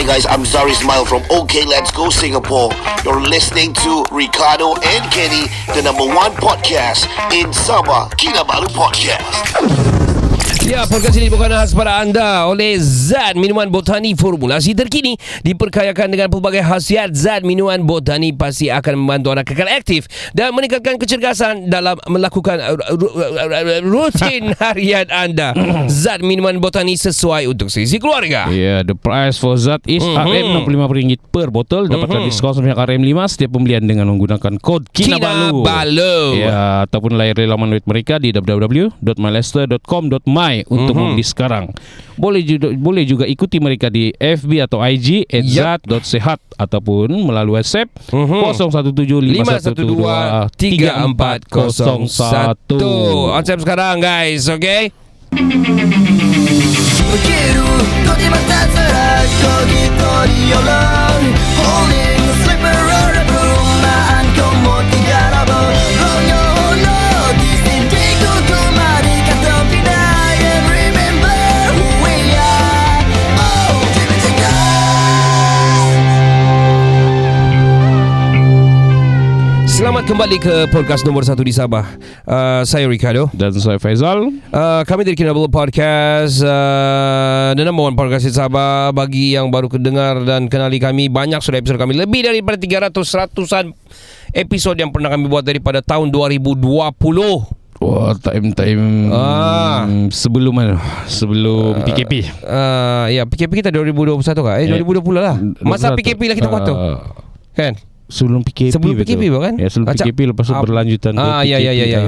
Hi guys, I'm Zari Ismail from OK Let's Go Singapore. You're listening to Ricardo and Kenny, the number one podcast in Sabah, Kinabalu Podcast. Ya, podcast ini bukan khas pada anda oleh Zat Minuman Botani formulasi terkini diperkayakan dengan pelbagai khasiat. Zat Minuman Botani pasti akan membantu anda kekal aktif dan meningkatkan kecergasan dalam melakukan rutin harian anda. Zat Minuman Botani sesuai untuk sisi keluarga. Yeah, the price for Zat is RM65 per botol. Dapatkan diskon sebanyak RM5 setiap pembelian dengan menggunakan kod Kinabalu. Ya, ataupun layari laman web mereka di www.mylester.com.my untuk membeli sekarang. Boleh juga ikuti mereka di FB atau IG @zat.sehat ataupun melalui WhatsApp 0175123401. WhatsApp sekarang guys, okay? Selamat kembali ke podcast nombor 1 di Sabah. Saya Ricardo dan saya Faizal. Kami dari Kinabalu Podcast, the number one podcast di Sabah. Bagi yang baru kedengar dan kenali kami, banyak sudah episod kami. Lebih daripada 300-an episod yang pernah kami buat daripada tahun 2020. Wah, time sebelum PKP. Ya, PKP kita 2021 kah? 2020 lah. Masa PKP lah kita buat tu. Kan? Sebelum PKP kan? Ya, sebelum PKP lepas tu berlanjutan ke PKP. Ya.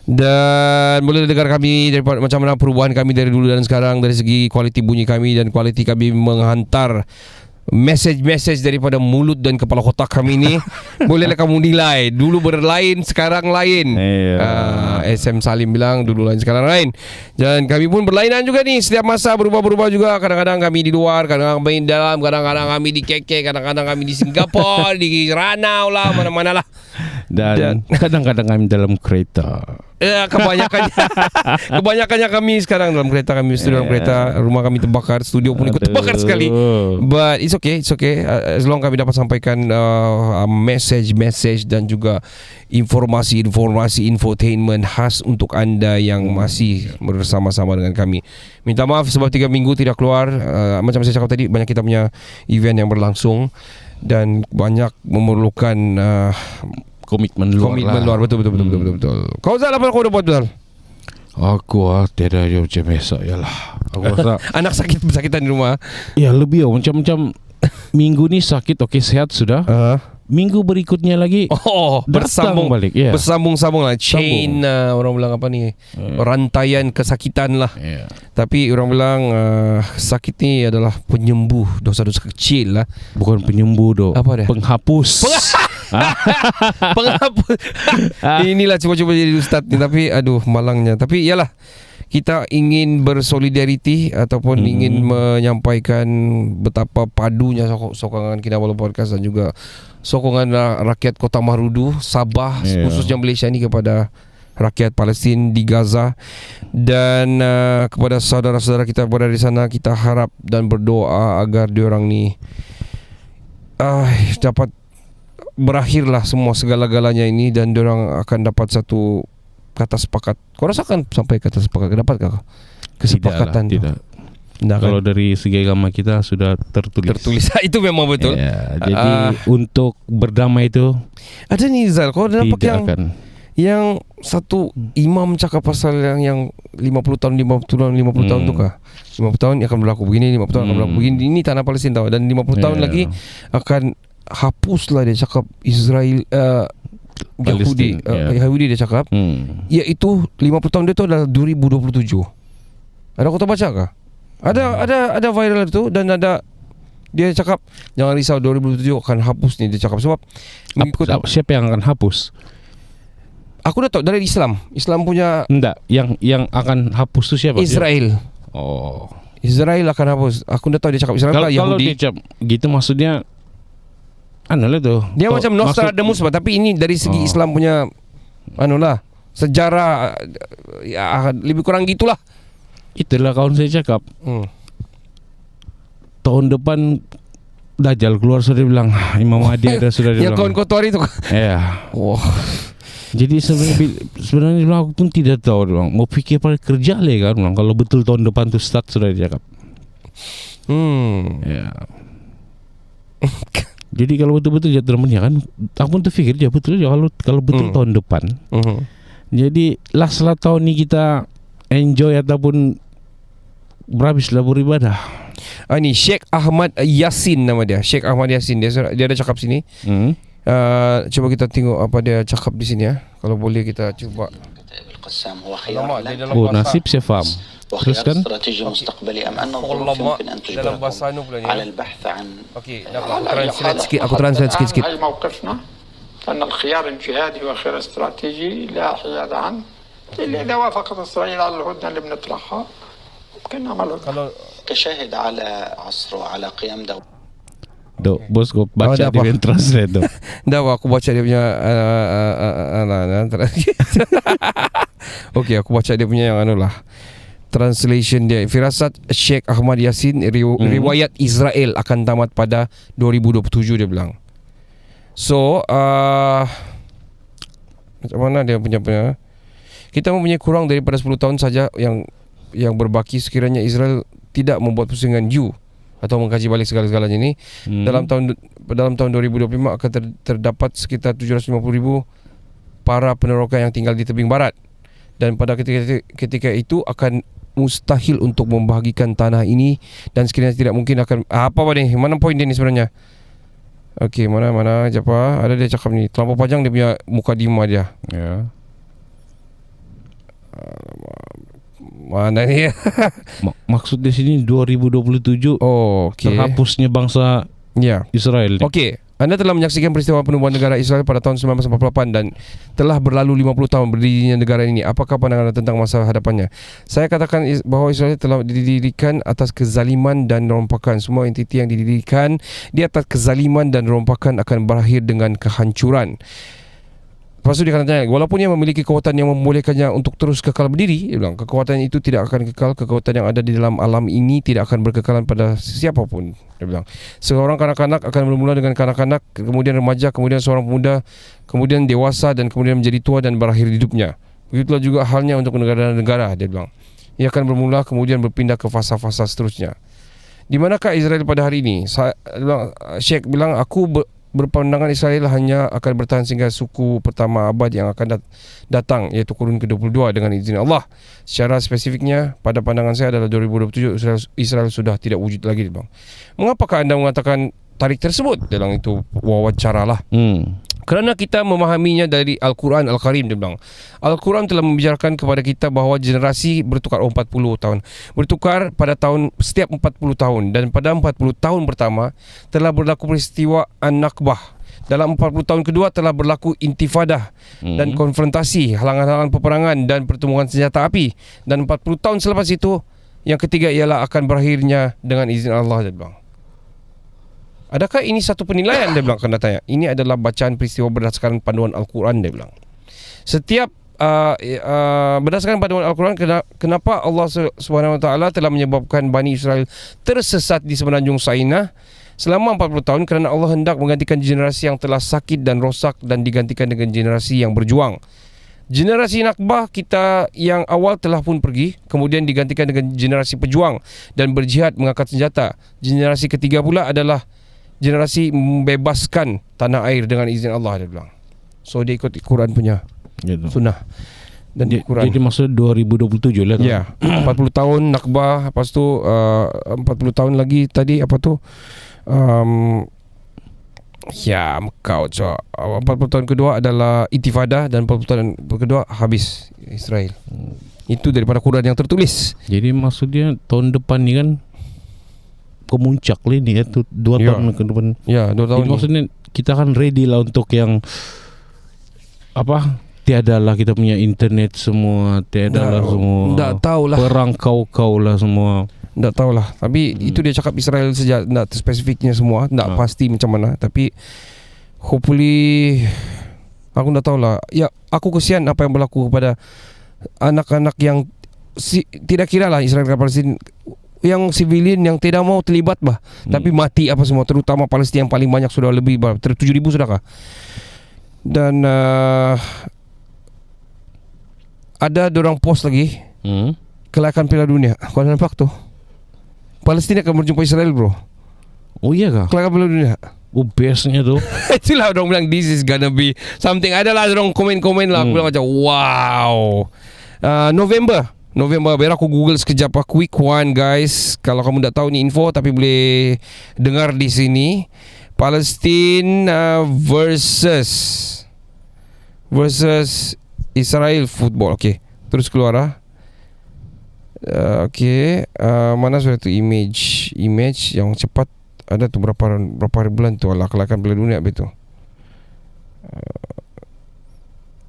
Dan boleh dengar kami daripada macam mana perubahan kami dari dulu dan sekarang, dari segi kualiti bunyi kami dan kualiti kami menghantar message daripada mulut dan kepala otak kami ni. Bolehlah kamu nilai. Dulu berlain, sekarang lain. SM Salim bilang dulu lain, sekarang lain. Dan kami pun berlainan juga ni. Setiap masa berubah-berubah juga. Kadang-kadang kami di luar, kadang-kadang kami di dalam, kadang-kadang kami di KK, kadang-kadang kami di Singapura, di Ranau lah, mana-mana lah. Dan kadang-kadang kami dalam kereta. Kebanyakannya kami sekarang dalam kereta. Kami studio dalam kereta. Rumah kami terbakar, studio pun ikut terbakar sekali. But it's okay. As long kami dapat sampaikan message dan juga informasi infotainment khas untuk anda yang masih bersama-sama dengan kami. Minta maaf sebab 3 minggu tidak keluar. Macam saya cakap tadi, banyak kita punya event yang berlangsung dan banyak memerlukan komitmen luar. Betul. Kau Zal, apa kau dah buat Zal? Aku tiada dia macam biasa. Yalah, aku rasa anak sakitan di rumah. Ya, lebih macam minggu ni sakit, okey, sehat sudah. Minggu berikutnya lagi bersambung balik. Yeah. Bersambung lah. Chain, orang bilang apa ni, rantaian kesakitan lah. Tapi orang bilang sakit ni adalah penyembuh dosa-dosa kecil lah. Bukan penyembuh Apa dia? Penghapus. Penghapus. Inilah cuba-cuba jadi ustaz ni. Tapi aduh, malangnya. Tapi yalah, kita ingin bersolidariti ataupun ingin menyampaikan betapa padunya sokongan Kinabalu Podcast dan juga sokongan rakyat Kota Marudu, Sabah, khususnya Malaysia ni kepada rakyat Palestin di Gaza. Dan kepada saudara-saudara kita berada di sana, kita harap dan berdoa agar diorang ni dapat berakhirlah semua segala-galanya ini dan diorang akan dapat satu kata sepakat. Kau rasa akan sampai kata sepakat? Dapatkah kesepakatan? Tidak. Kalau dari segi agama kita sudah tertulis. Itu memang betul. Jadi untuk berdamai itu ada ni Zal, kau ada nampak yang satu imam cakap pasal yang 50 tahun tu kah? 50 tahun akan berlaku begini, 50 tahun akan berlaku begini. Ini tanah Palestin tahu, dan 50 tahun lagi akan hapuslah, dia cakap Israel Yahudi dia cakap. Iaitu 50 tahun dia tu adalah 2027. Ada kau baca kah? Ada viral itu dan ada dia cakap jangan risau, 2027 akan hapus ni, dia cakap. Sebab mengikut siapa yang akan hapus? Aku dah tahu dari Islam punya. Enggak, yang akan hapus tu siapa? Israel. Israel akan hapus. Aku dah tahu dia cakap Israel. Kalau dia cakap gitu maksudnya anulah tu. Dia macam Nostradamus, tapi ini dari segi Islam punya anulah sejarah, lebih kurang gitulah. Itulah kawan saya cakap. tahun depan Dajjal keluar, sudah bilang Imam Mahdi ada, sudah Yang bilang. kawan kotor itu. Ya. Wah. Jadi sebenarnya aku pun tidak tahu, bilang mau fikir pada kerja le kan, bilang kalau betul tahun depan tu start, sudah dia cakap. Ya. Jadi kalau betul-betul jatuh temannya kan, aku pun terfikir ya betul ya kalau betul tahun depan. Jadi setelah tahun ini kita enjoy ataupun berhabislah beribadah. Ini Sheikh Ahmad Yasin nama dia. Sheikh Ahmad Yasin, dia ada cakap sini. Coba kita tengok apa dia cakap di sini ya. Kalau boleh kita coba. Oh, nasib saya faham. Teruskan. Ulama dalam bahasa anu pula ni. Okey, aku translate sikit. هاي موقفنا أن الخيار الجهادي وخيار استراتيجي لا حياد عنه إلا إذا وافقت إسرائيل على الهدنة اللي بنطرحها ممكن نعمل كشاهد على عصر وعلى قيام دولة. Bos kau baca dia translate tu. Dah aku baca dia punya Okey, aku baca dia punya yang anu lah. Translation dia, firasat Sheikh Ahmad Yasin, riwayat Israel akan tamat pada 2027 dia bilang. So macam mana dia punya kita mempunyai kurang daripada 10 tahun saja yang berbaki sekiranya Israel tidak membuat pusingan atau mengkaji balik segala-galanya ini. Dalam tahun 2025 akan terdapat sekitar 750,000 para peneroka yang tinggal di tebing barat, dan pada ketika itu akan mustahil untuk membahagikan tanah ini, dan sekiranya tidak mungkin akan apa ni, mana poin dia ni sebenarnya. Okey, mana siapa ada dia cakap ni terlampau panjang dia punya mukadimah dia. Ya. Mana ni? Maksud di sini 2027 terhapusnya bangsa Israel. Okey, anda telah menyaksikan peristiwa penubuhan negara Israel pada tahun 1948 dan telah berlalu 50 tahun berdirinya negara ini. Apakah pandangan anda tentang masa hadapannya? Saya katakan bahawa Israel telah didirikan atas kezaliman dan rompakan. Semua entiti yang didirikan di atas kezaliman dan rompakan akan berakhir dengan kehancuran. Lepas tu dia akan tanya, walaupun ia memiliki kekuatan yang membolehkannya untuk terus kekal berdiri, dia bilang, kekuatan itu tidak akan kekal. Kekuatan yang ada di dalam alam ini tidak akan berkekalan pada siapapun. Dia bilang, seorang kanak-kanak akan bermula dengan kanak-kanak, kemudian remaja, kemudian seorang pemuda, kemudian dewasa, dan kemudian menjadi tua dan berakhir hidupnya. Begitulah juga halnya untuk negara-negara, dia bilang. Ia akan bermula kemudian berpindah ke fasa-fasa seterusnya. Di manakah Israel pada hari ini? Sheikh bilang, aku berpandangan Israel hanya akan bertahan sehingga suku pertama abad yang akan datang, iaitu kurun ke-22 dengan izin Allah. Secara spesifiknya, pada pandangan saya adalah 2027 Israel sudah tidak wujud lagi, bang. Mengapakah anda mengatakan tarikh tersebut? Dalam itu wawancara lah. Kerana kita memahaminya dari Al-Quran Al-Karim, dia bilang. Al-Quran telah membicarakan kepada kita bahawa generasi bertukar 40 tahun. Bertukar pada setiap 40 tahun. Dan pada 40 tahun pertama telah berlaku peristiwa An-Nakbah. Dalam 40 tahun kedua telah berlaku intifadah dan konfrontasi, halangan-halangan peperangan dan pertumbuhan senjata api. Dan 40 tahun selepas itu, yang ketiga ialah akan berakhirnya dengan izin Allah, dia bilang. Adakah ini satu penilaian, dia bilang, kena tanya. Ini adalah bacaan peristiwa berdasarkan panduan Al-Quran, dia bilang. Setiap berdasarkan panduan Al-Quran, kenapa Allah SWT telah menyebabkan Bani Israel tersesat di semenanjung Sainah selama 40 tahun? Kerana Allah hendak menggantikan generasi yang telah sakit dan rosak dan digantikan dengan generasi yang berjuang. Generasi Nakbah kita yang awal telah pun pergi, kemudian digantikan dengan generasi pejuang dan berjihad mengangkat senjata. Generasi ketiga pula adalah generasi membebaskan tanah air dengan izin Allah, dia bilang. So dia ikut Quran punya sunnah. Dan Quran. Jadi maksud 2027 lah. Ya, 40 tahun Nakbah, lepas tu 40 tahun lagi tadi apa tu? Kau 40 tahun kedua adalah intifadah dan 40 tahun kedua habis Israel. Itu daripada Quran yang tertulis. Jadi maksudnya tahun depan ni kan kemuncak lah ni, 2 tahun ke depan. Ya, 2 tahun. Jadi maksudnya kita kan ready lah untuk yang tiada lah kita punya internet semua, tiada lah semua. Tak tahulah. Perang kau lah semua. Tak tahulah. Tapi itu dia cakap Israel sejak tak spesifiknya semua, tak pasti macam mana. Tapi hopefully aku tak tahulah. Ya, aku kesian apa yang berlaku kepada anak-anak yang tidak kira lah Israel dan Palestin yang civilian yang tidak mau terlibat bah, tapi mati apa semua, terutama Palestin yang paling banyak sudah lebih 7,000 sudahkah. Dan ada dorang post lagi kelayakan Piala Dunia. Kau nampak tuh, Palestin akan berjumpa Israel bro. Oh iya kah? Kelayakan Piala Dunia. Oh bestnya tuh. Itulah orang bilang this is gonna be something. Adalah orang komen-komen lah. Aku bilang macam wow. November biar aku Google sekejap. Quick one guys. Kalau kamu tak tahu ni info, tapi boleh dengar di sini. Palestin versus Israel football. Okay, terus keluar lah. Mana sudah tu image yang cepat. Ada tu berapa hari bulan tu kelayakan Piala Dunia betul.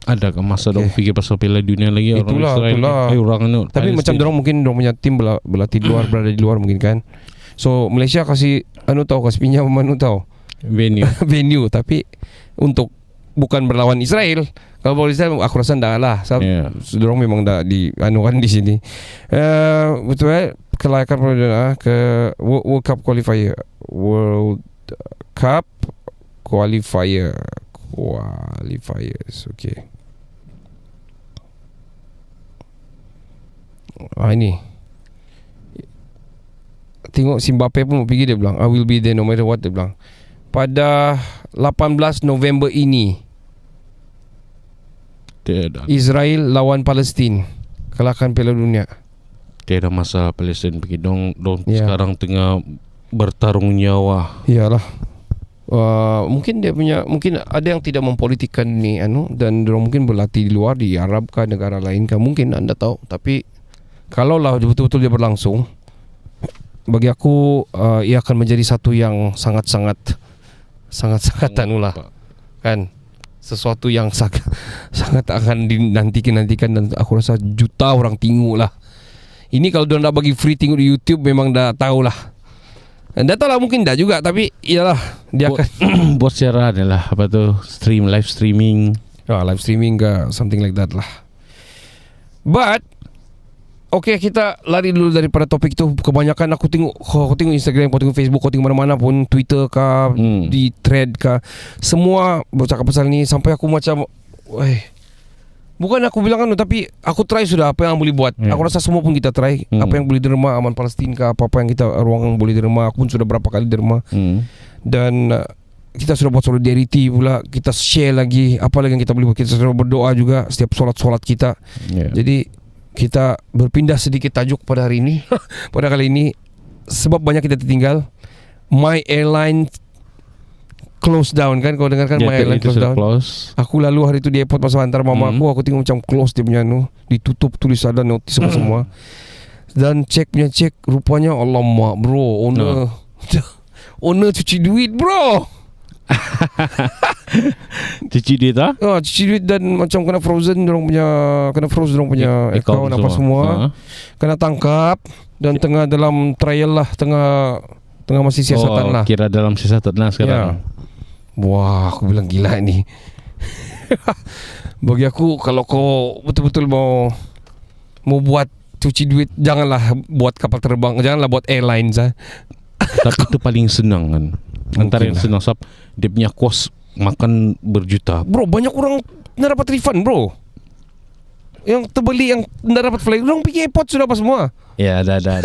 Ada ke masa dong fikir pasal Piala Dunia lagi itulah, orang Israel. Orang anu. Tapi macam dorang mungkin dorang punya tim berlatih di luar, berada di luar mungkin kan. So Malaysia kasih kasih pinjam tahu venue tapi untuk bukan berlawan Israel. Kalau berlawan Israel aku rasa dah lah. Dorang memang dah di kan di sini. Betul kelayakan Piala Dunia ke World Cup qualifiers. Okay. Ini tengok si Mbappe pun mau pergi, dia bilang I will be there no matter what, dia bilang. Pada 18 November ini Israel lawan Palestin, kelayakan Piala Dunia. Tiada masalah Palestin pergi dong sekarang tengah bertarung nyawa. Iyalah. Mungkin ada yang tidak mempolitikkan ni dan dorang mungkin berlatih di luar, di Arab kah, negara lain kah, mungkin anda tahu. Tapi kalau lah betul-betul dia berlangsung, bagi aku ia akan menjadi satu yang sangat-sangat kan, sesuatu yang sangat akan dinantikan dan aku rasa juta orang tengok lah. Ini kalau dia nak bagi free tengok di YouTube memang dah tahulah. Dah tahu lah, mungkin dah juga, tapi iyalah dia akan buat secara adalah apa tu, live streaming ke something like that lah. But okay, kita lari dulu daripada topik itu. Kebanyakan aku tengok Instagram, aku tengok Facebook, aku tengok mana-mana pun, Twitter kah, di thread kah, semua bercakap pasal ni sampai aku macam bukan aku bilang tapi aku try sudah apa yang boleh buat. Aku rasa semua pun kita try. Apa yang boleh derma aman Palestin kah, apa yang kita ruang boleh derma. Aku pun sudah berapa kali derma. Dan kita sudah buat solidarity pula. Kita share lagi apa lagi yang kita boleh buat. Kita sudah berdoa juga setiap solat kita. Jadi kita berpindah sedikit tajuk pada hari ini. Pada kali ini, sebab banyak kita tertinggal, My Airline close down kan. Kau dengar kan My Airline close down. Aku lalu hari tu di airport pasal hantar mama aku tengok macam close dia punya ditutup tulisan dan notis semua. Dan cek rupanya alamak bro, owner cuci duit bro. Cuci duit ah? Cuci duit dan macam kena frozen dorang punya account apa semua. Kena tangkap dan tengah dalam trial lah, tengah masih siasatan lah. Kira dalam siasatan lah sekarang. Wah, aku bilang gila ni. Bagi aku, kalau kau betul-betul mau buat cuci duit, janganlah buat kapal terbang, janganlah buat airlines Tapi itu paling senang kan. Antara yang senang sebab dia punya kos makan berjuta. Bro, banyak orang nak dapat refund bro. Yang terbeli, yang nak dapat flight, orang pergi airport sudah apa semua. Ya, ada.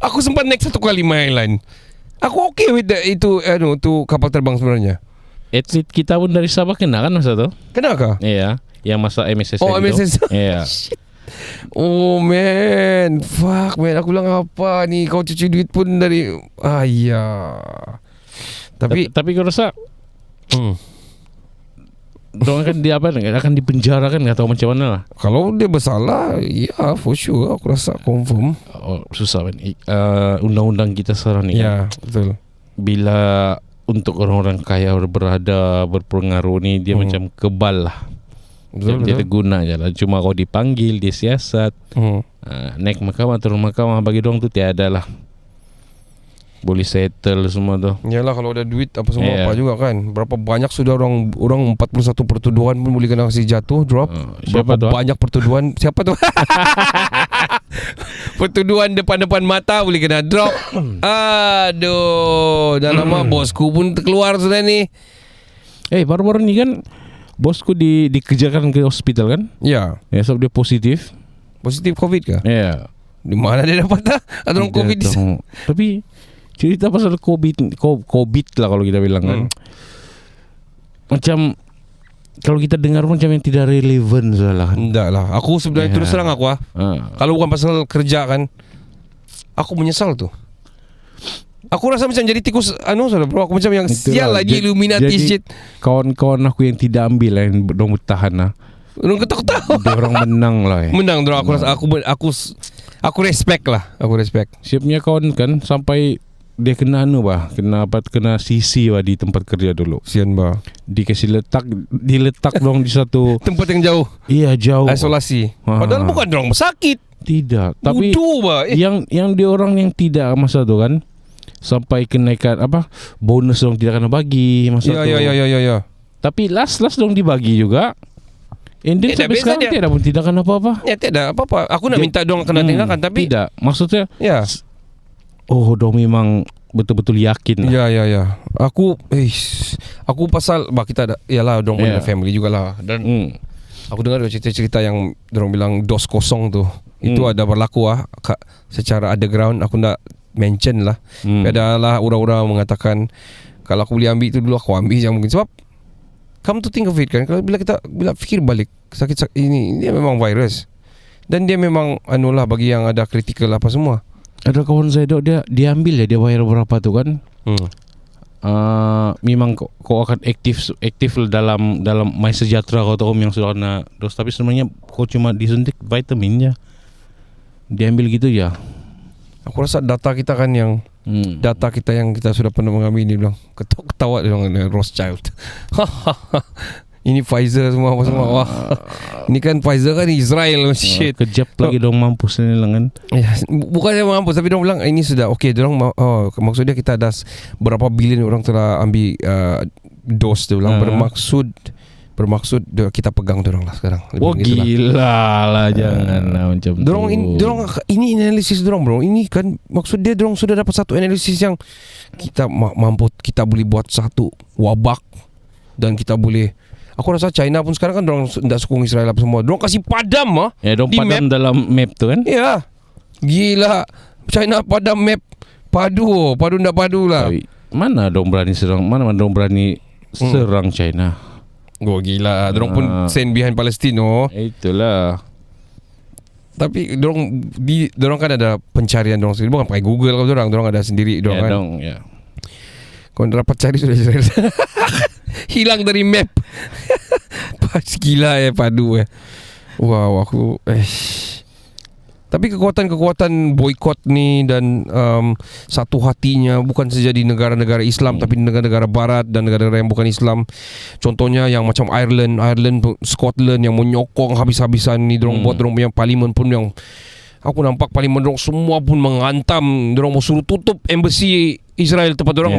Aku sempat naik 1 kali My Airline. Aku okay with itu kapal terbang sebenarnya. Atlet kita pun dari Sabah kena kan masa tu? Kena kah? Iya, yang masa MSS. MSS. Iya. Oh man, fuck man. Aku bilang apa ni, kau cuci duit pun dari Tapi kau rasa Dong kan dia akan dipenjara kan, nggak tahu macam mana lah. Kalau dia bersalah, ya for sure aku rasa confirm. Susah kan. Undang-undang kita sekarang ni. Ya, betul. Bila untuk orang-orang kaya berpengaruh ni, dia macam kebal lah. Betul. Dia guna je lah. Cuma kau dipanggil, dia siasat, naik mahkamah, turun mahkamah, bagi dong tu tiada lah. Boleh settle semua tu. Yalah, kalau ada duit apa semua apa juga kan. Berapa banyak sudah orang 41 pertuduhan pun boleh kena kasih jatuh drop. Siapa berapa banyak pertuduhan. Siapa tu? Pertuduhan depan-depan mata boleh kena drop. Aduh, dah lama bosku pun terkeluar sudah ni. Baru-baru ni kan bosku dikerjakan ke hospital kan? Ya. Sebab dia positif. Positif COVID ke? Ya. Di mana dia dapat dah? Ada orang COVID di sana. Tapi cerita pasal COVID lah kalau kita bilang kan. Macam kalau kita dengar macam yang tidak relevan salah kan. Enggak lah. Aku sebenarnya terus terang aku kalau bukan pasal kerja kan, aku menyesal tu. Aku rasa macam jadi tikus salah bro. Aku macam yang sial lagi Illuminati shit. Kawan-kawan aku yang tidak ambil yang dong bertahan lah. Orang ketawa-ketawa. Dia orang menang lah. Menang dorang. Aku rasa aku respect lah. Aku respect. Siapnya kawan kan sampai dia kena kena sisi di tempat kerja dulu. Sian bah. Dikasih diletak dong di satu tempat yang jauh. Iya, jauh. Isolasi. Padahal bukan dorang sakit. Tidak, tapi bah. Yang dia orang yang tidak masa tu kan sampai kenaikan bonus dong tidak kena bagi masa tu. Ya. Tapi last dong dibagi juga. Sampai sekarang tiada pun tidak kena apa-apa. Ya tiada apa-apa. Aku nak minta dong kena tinggalkan tapi tidak. Maksudnya dong memang betul-betul yakin. Ya. Aku pasal kita ada ialah dong punya family jugalah dan aku dengar cerita-cerita yang dorang bilang dos kosong tu. Itu ada berlaku secara underground. Aku nak mention lah. Adalah orang-orang mengatakan kalau aku boleh ambil itu dulu aku ambil yang mungkin sebab come to think of it kan, kalau bila fikir balik sakit ini dia memang virus dan dia memang bagi yang ada kritikal apa semua. Ada kawan saya dia ambil dia bayar berapa tu kan. Memang kau akan aktif dalam My Sejahtera kau tahu yang sudah kena dos, tapi sebenarnya kau cuma disuntik vitaminnya. Dia ambil gitu ya. Aku rasa data kita kan yang data kita yang kita sudah pernah mengambil ini bilang ketawa dengan Rothschild. Ini Pfizer semua apa semua. Wah. Ini kan Pfizer kan Israel shit. Kejap lagi dong mampus ni lah kan. Bukannya mampus tapi dong bilang ini sudah okey dong maksudnya kita ada berapa bilion orang telah ambil dos dia bilang bermaksud kita pegang dorang lah sekarang. Gila lah jangan lah macam tu. Dorang ini analisis dorang bro. Ini kan maksud dia dorang sudah dapat satu analisis yang kita mampu kita boleh buat satu wabak dan kita boleh. Aku rasa China pun sekarang kan dorang tidak sokong Israel apa semua. Dorang kasih padam dorang padam map. Dalam map tu kan. Ya. Gila. China padam map. Padu ndak padu lah. Mana dong berani serang? Mana dong berani serang China? Gila. Dorang pun stand behind Palestina. Itulah. Tapi dorang kan ada pencarian dorang sendiri. Bukan pakai Google kalau dorang ada sendiri dorang kan. Kau dapat cari sudah Israel. Hilang dari map. Pas gila padu Wow aku Tapi kekuatan boykot ni dan satu hatinya bukan saja di negara-negara Islam tapi negara-negara Barat dan negara-negara yang bukan Islam. Contohnya yang macam Ireland, Scotland yang menyokong habis-habisan ni. Dorang buat dorang punya parlimen pun yang aku nampak parlimen dorang semua pun menghantam. Dorang mau suruh tutup embassy Israel tempat dorang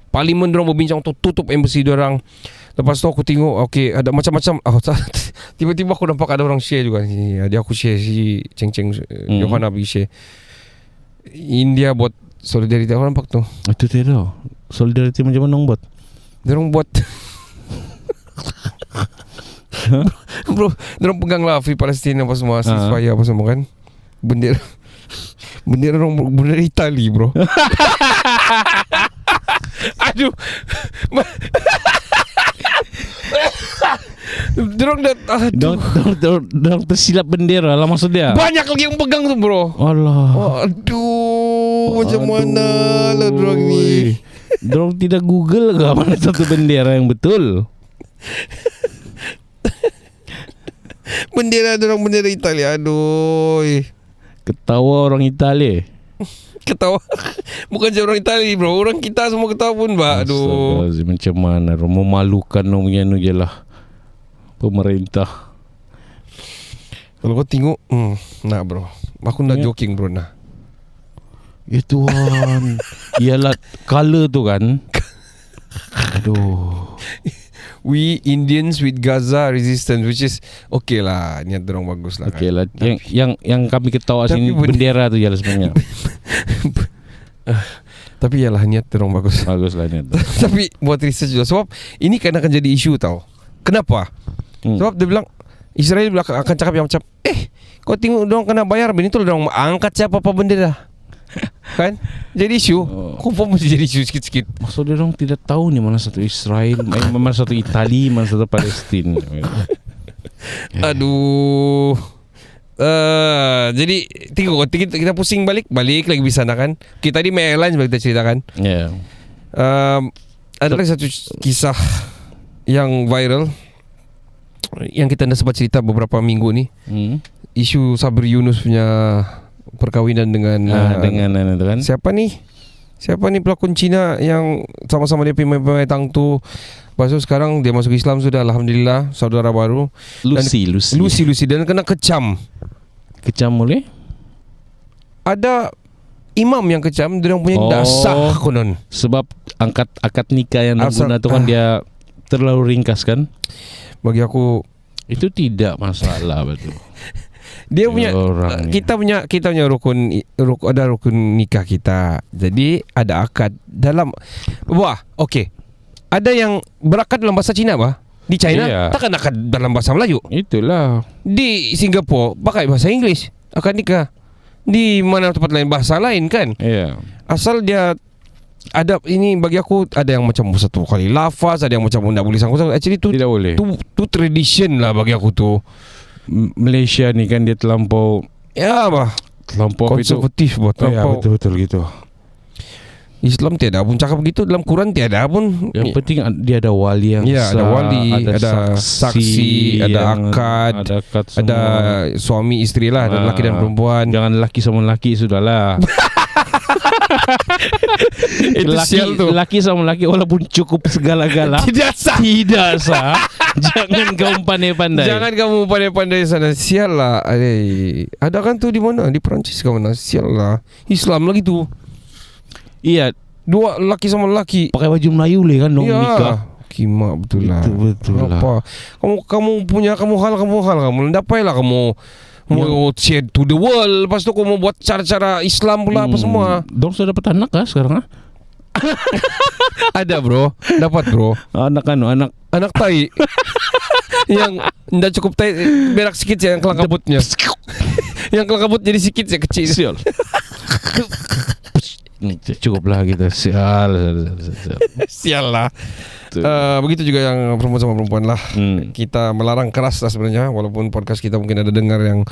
parlimen dorang berbincang untuk tutup embassy dorang. Lepas tu aku tengok ada macam-macam tiba-tiba aku nampak ada orang share juga ni. Dia aku share si Ceng Yohana bagi share India buat solidariti. Aku nampak tu. Itu tidak solidariti macam mana buat? Dorang buat bro, dorang pegang lah Free Palestine apa semua, ceasefire apa semua kan. Bendera orang bendera Itali bro. Aduh. Dorang tersilap bendera lah maksud dia. Banyak lagi yang pegang tu bro. Allah. Macam mana lah dorang ni. Dorang tidak Google ke mana satu bendera yang betul. Bendera Italia. Aduh. Ketawa orang Italia. Ketawa. Bukan je orang Itali bro, orang kita semua ketawa pun aduh. Macam mana memalukan punya nu je lah pemerintah. Kalau kau tengok nak bro, aku nak joking bro nah. Ya Tuhan. Ialah color tu kan. Aduh. We Indians with Gaza resistance, which is okay lah, niat dorang bagus lah. Okay lah. Yang kami ketawa sini bendera tu je lah sebenarnya. Tapi yalah, niat dorang bagus. Bagus lah niat. Tapi buat research juga, sebab ini kan akan jadi isu tau. Kenapa? Sebab dia bilang Israel akan cakap yang macam, kau tengok dorang kena bayar, ini tu dorang angkat siapa apa bendera. Kan? Jadi isu. Confirm mesti jadi isu sikit-sikit. Maksud dia orang tidak tahu ni mana satu Israel, mana satu Itali, mana satu Palestin. Aduh. Jadi tengok kita pusing balik lagi di sana kan. Kita tadi May Airlines kita ceritakan. Ya. Ada lagi satu kisah yang viral yang kita dah sempat cerita beberapa minggu ni. Isu Sabri Yunus punya perkahwinan dengan itu kan. Siapa ni pelakon Cina yang sama-sama dia pemain tangtu. Lepas tu sekarang dia masuk Islam sudah, alhamdulillah, saudara baru. Lucy dan kena kecam. Kecam boleh? Ada imam yang kecam, dia punya dasar konon. Sebab akad nikah yang guna tu kan dia terlalu ringkas kan. Bagi aku itu tidak masalah betul. Dia punya kita punya rukun ada rukun nikah kita. Jadi ada akad dalam okey. Ada yang berakad dalam bahasa Cina di China, takkan akad dalam bahasa Melayu. Itulah. Di Singapura pakai bahasa Inggeris akad nikah. Di mana tempat lain bahasa lain kan? Asal dia ada ini, bagi aku ada yang macam satu kali lafaz, ada yang macam tak boleh sangkut. Actually tu tidak boleh. Tu tradition lah bagi aku tu. Malaysia ni kan dia terlampau terlampau konservatif buat betul gitu. Islam tiada pun cakap begitu, dalam Quran tiada pun. Yang penting dia ada wali yang sah, ada wali, ada saksi, ada akad, ada suami isteri lah, ada lelaki dan perempuan. Jangan lelaki sama lelaki sudahlah. Itu sial tu. Lelaki sama lelaki walaupun cukup segala-gala tidak sah. Jangan kamu pandai-pandai sana. Sial lah. Ada kan tu di mana? Di Perancis ke mana? Sial lah. Islam lagi tu. Iya, dua lelaki sama lelaki pakai baju Melayu le kan nikah. Kimak betul lah. Betul lah. Apa? Kamu punya kamu dapailah kamu mau share to the world. Lepas tu kamu buat cara-cara Islam pula apa semua. Dong sudah dapat anak sekarang Ada bro, dapat bro. Anak tai yang tidak cukup tai, berak sikit yang kelang kabutnya. Yang kelang kabut jadi sikit ya, kecil. Cukuplah kita sial lah. Begitu juga yang perempuan sama perempuan lah. Kita melarang keras lah sebenarnya, walaupun podcast kita mungkin ada dengar yang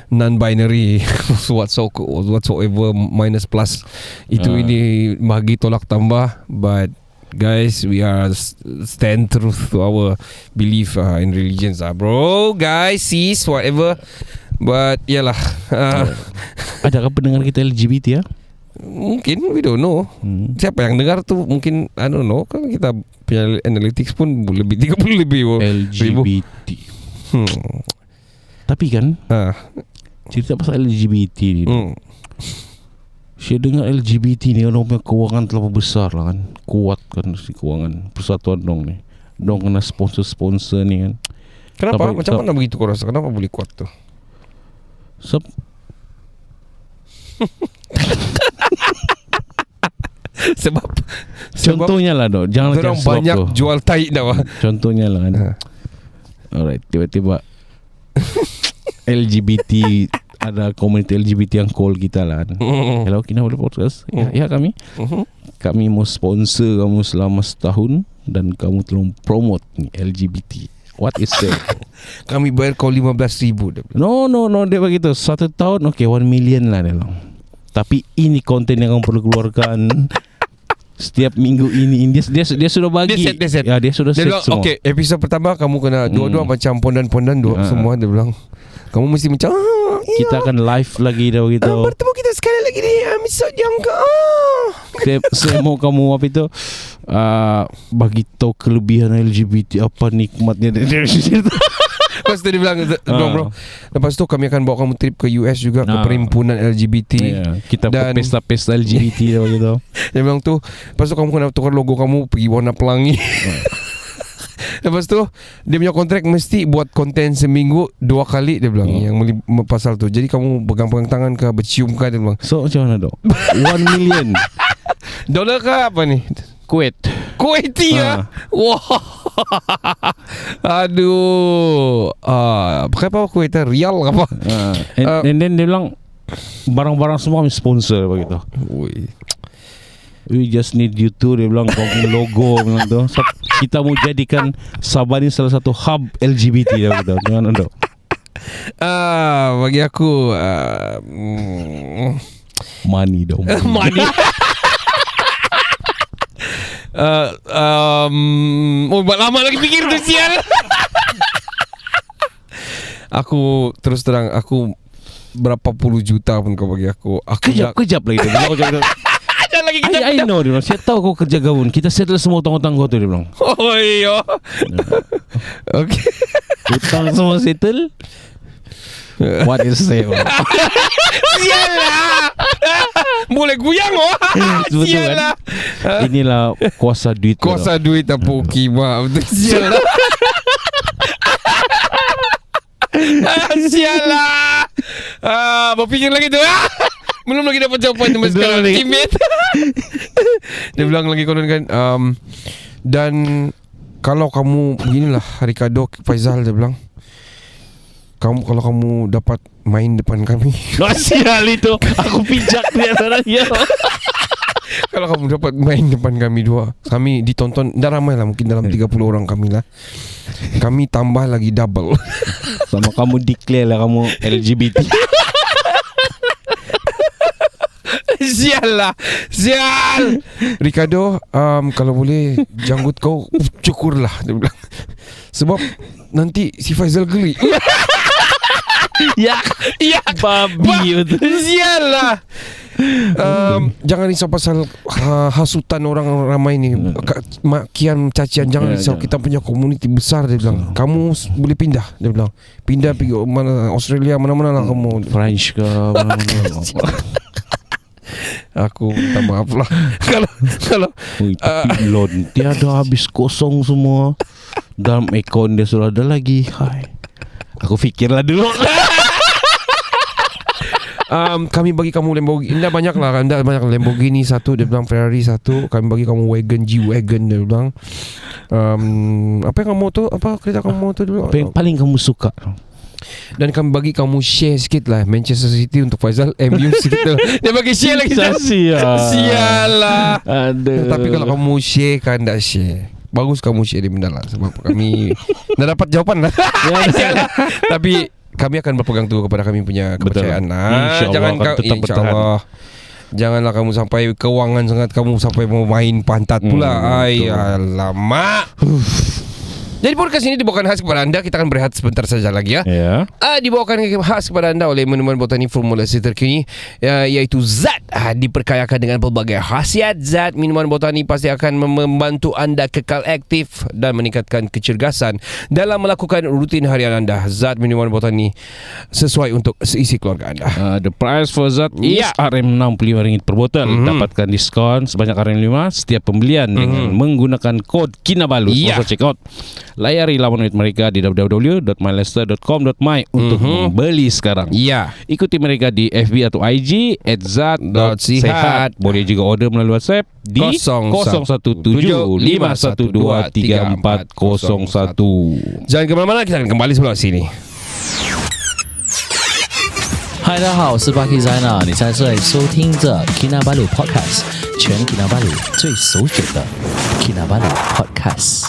non-binary whatsoever minus plus itu ini bagi tolak tambah. But guys, we are stand true to our belief in religions bro, guys, sis, whatever. But yalah. Adakah pendengar kita LGBT ya? Mungkin, we don't know. Siapa yang dengar tu mungkin I don't know. Kan kita punya analytics pun lebih 30 lebih LGBT. Tapi kan cerita pasal LGBT ni, saya dengar LGBT ni orang punya kewangan terlalu besar lah kan. Kuat kan si kewangan persatuan dong ni. Dong kena sponsor ni kan. Kenapa? Macam mana begitu kau rasa? Kenapa boleh kuat tu? Sebab contohnya lah dok, jangan orang banyak jual tai dah. Contohnya lah kan. Alright, tiba-tiba LGBT, ada komuniti LGBT yang call kita lah kan. Hello, Kina boleh podcast? Ya kami. Kami mau sponsor kamu selama setahun dan kamu tolong promote ni LGBT. What is that? Kami bayar kau 15,000. No, dia begitu. 1 tahun, okay, 1 million lah dia bilang. Tapi ini konten yang kamu perlu keluarkan setiap minggu ini. Dia sudah bagi. Dia set. Ya, dia sudah set semua. Okay, episod pertama kamu kena dua-dua macam pondan-pondan dua semua. Dia bilang kamu mesti macam kita akan live lagi dah begitu. Bertemu kita sekali lagi di episod yang saya mau kamu apa itu bagi tahu kelebihan LGBT, apa nikmatnya. Lepas tu dia bilang bro, lepas tu kami akan bawa kamu trip ke US juga, ke perhimpunan LGBT. Kita buat pesta-pesta LGBT gitu. Dia bilang tu, lepas tu kamu kena tukar logo kamu pergi warna pelangi. Lepas tu dia punya kontrak mesti buat konten seminggu 2 kali dia bilang yang pasal tu. Jadi kamu pegang-pegang tangan ke, bercium ke, dia bilang. So macam mana dok? 1 million Dolar ke apa ni? Kuwaiti ya. Wah. Aduh. Pakai apa Kuwait? Rial apa? And then dia bilang barang-barang semua kami sponsor begitu. We just need you to, dia bilang, kau punya logo bilang tu. So, kita mau jadikan Sabah ni salah satu hub LGBT dia begitu. Jangan dok. Bagi aku money dong. money. Lama lagi fikir tu sial. Aku terus terang, aku berapa puluh juta pun kau bagi aku. Kejap lagi dia. Jangan lagi kejap. I know dia bilang, saya tahu kau kerja gabun. Kita settle semua hutang-hutang kau tu, dia bilang. Oh iya. Okay. Hutang semua settle. What is say? Sial lah. Boleh guyang sial lah. Inilah kuasa duit. Kuasa duit apa kima. Betul sial lah. Sial lah. Berfikir lagi tu. Belum lagi dapat jawapan sampai sekarang. Teammate. Dia bilang lagi konon kan, dan kalau kamu beginilah Ricardo Faizal, dia bilang, kalau kamu dapat main depan kami. Sial itu. Aku pijak dia sebenarnya. Kalau kamu dapat main depan kami dua, kami ditonton, dah ramai lah, mungkin dalam 30 orang kami lah. Kami tambah lagi double. Sama kamu declare lah kamu LGBT. Sial lah. Sial. Ricardo, kalau boleh janggut kau cukur lah, dia bilang. Sebab nanti si Faizal geli. Ya babi betul. Sial lah. Jangan risau pasal hasutan orang ramai ni, makian, cacian. Jangan risau, kita punya komuniti besar, dia bilang. Kamu boleh pindah, dia bilang. Pindah pergi mana, Australia, mana-mana lah kamu. French ke mana-mana. Aku minta maaf lah. Kalau loan tiada, habis kosong semua. Dalam akaun dia sudah ada lagi. Aku fikirlah dulu. Kami bagi kamu Lamborghini. Anda banyak lah. Anda banyak Lamborghini satu, dia bilang. Ferrari satu. Kami bagi kamu wagon, G-Wagon, dia bilang. Apa yang kamu tu? Apa kereta kamu tu dulu? Apa yang paling kamu suka? Dan kami bagi kamu share sikit lah Manchester City untuk Faizal, MU sikit lah. Dia bagi share lagi. Sial lah. Tapi kalau kamu share, kan tak share, bagus kamu share di benda lah. Sebab kami dah dapat jawapan lah. Tapi kami akan berpegang teguh kepada kami punya kepercayaan lah. InsyaAllah. Janganlah kamu sampai kewangan sangat, kamu sampai mau main pantat pula. Alamak. Jadi podcast ini dibawakan khas kepada anda. Kita akan berehat sebentar saja lagi ya. Dibawakan khas kepada anda oleh minuman botani formulasi terkini, yaitu Zat. Diperkayakan dengan pelbagai khasiat. Zat minuman botani pasti akan membantu anda kekal aktif dan meningkatkan kecergasan dalam melakukan rutin harian anda. Zat minuman botani sesuai untuk seisi keluarga anda. The price for Zat is RM65 per botol. Dapatkan diskon sebanyak RM5 setiap pembelian dengan menggunakan kod Kinabalu. Masa check out, layari laman web mereka di www.myleicester.com.my untuk membeli sekarang. Ikuti mereka di FB atau IG @zat.sihat. Boleh juga order melalui WhatsApp di 017-512-3401. Jangan ke mana-mana, kita akan kembali sebelah sini. 嗨，大家好，我是 Bucky Zaina， 你在这里收听着 Kinabalu Podcast， 全 Kinabalu 最首选的 Kinabalu Podcast。